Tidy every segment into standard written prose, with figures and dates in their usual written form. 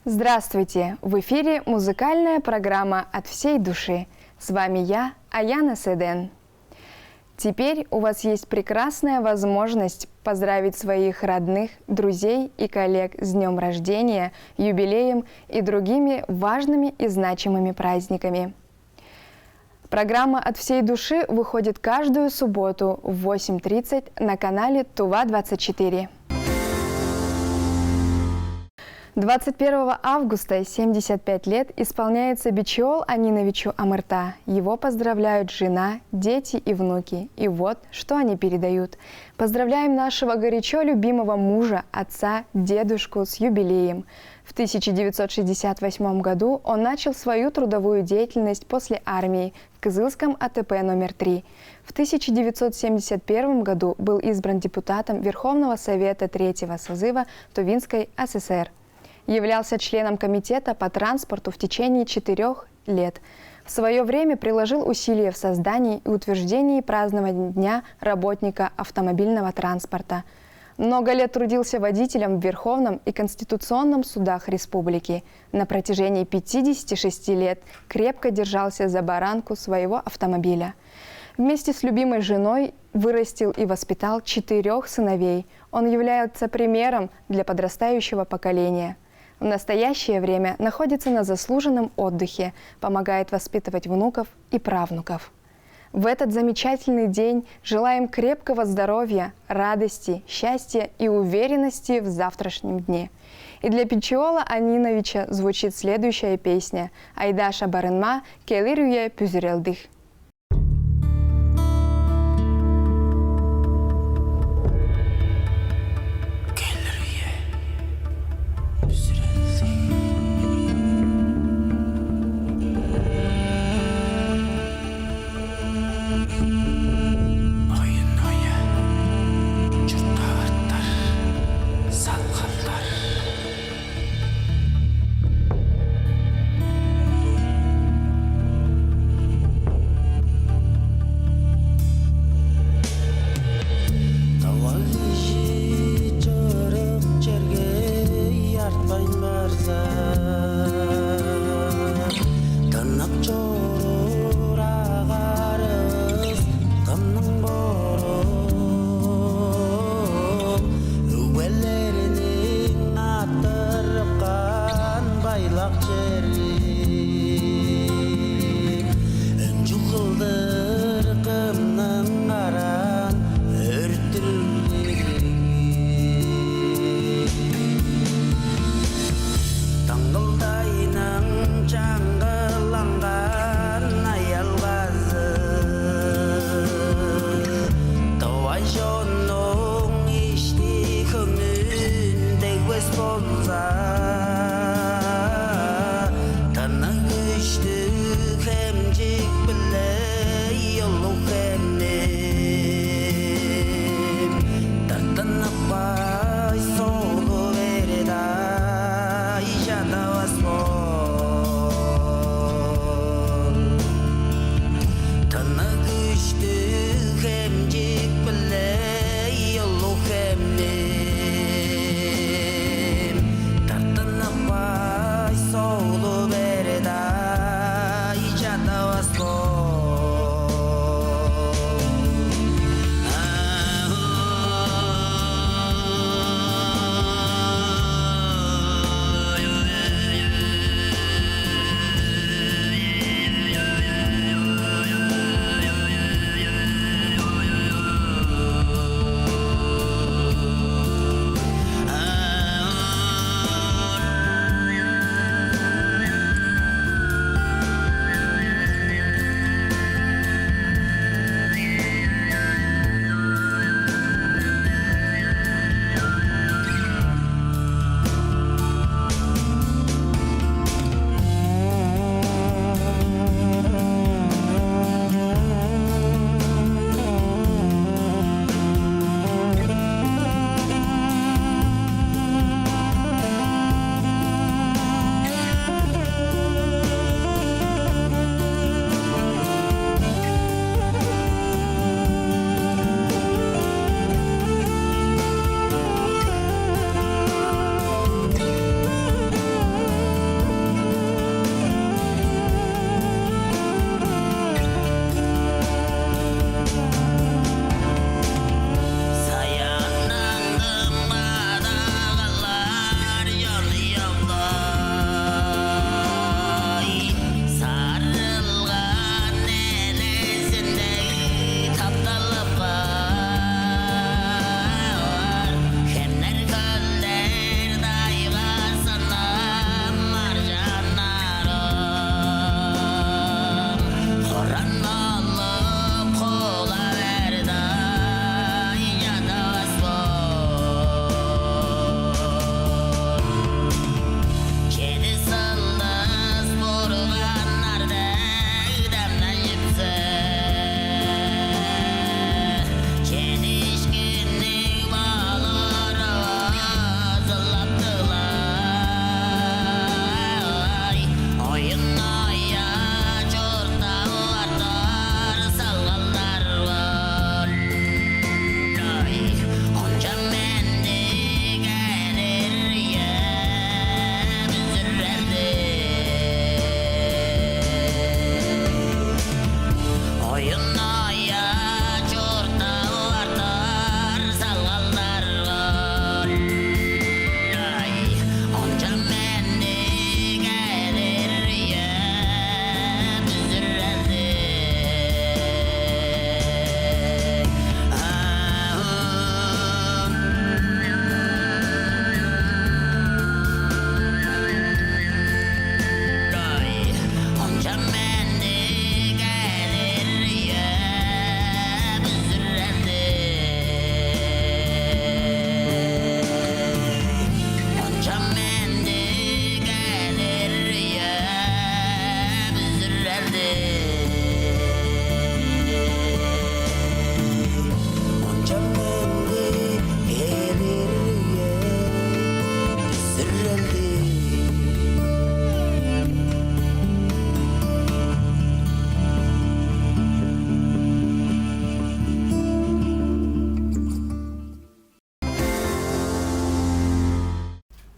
Здравствуйте! В эфире музыкальная программа «От всей души». С вами я, Аяна Седен. Теперь у вас есть прекрасная возможность поздравить своих родных, друзей и коллег с днем рождения, юбилеем и другими важными и значимыми праздниками. Программа «От всей души» выходит каждую субботу в 8:30 на канале Тува-24. 21 августа 75 лет исполняется Бичиол Аниновичу Амырта. Его поздравляют жена, дети и внуки. И вот, что они передают. Поздравляем нашего горячо любимого мужа, отца, дедушку с юбилеем. В 1968 году он начал свою трудовую деятельность после армии в Кызылском АТП номер 3. В 1971 году был избран депутатом Верховного Совета Третьего созыва Тувинской ССР. Являлся членом комитета по транспорту в течение 4 лет. В свое время приложил усилия в создании и утверждении празднования Дня работника автомобильного транспорта. Много лет трудился водителем в Верховном и Конституционном судах республики. На протяжении 56 лет крепко держался за баранку своего автомобиля. Вместе с любимой женой вырастил и воспитал 4 сыновей. Он является примером для подрастающего поколения. В настоящее время находится на заслуженном отдыхе, помогает воспитывать внуков и правнуков. В этот замечательный день желаем крепкого здоровья, радости, счастья и уверенности в завтрашнем дне. И для Бичиола Аниновича звучит следующая песня «Айдаша барынма келирюе пюзерелдых».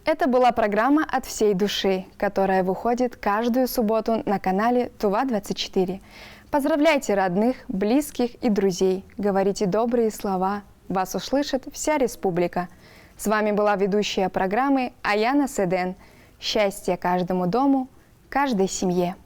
Это была программа «От всей души», которая выходит каждую субботу на канале Тува-24. Поздравляйте родных, близких и друзей. Говорите добрые слова. Вас услышит вся республика. С вами была ведущая программы Аяна Седен. Счастья каждому дому, каждой семье.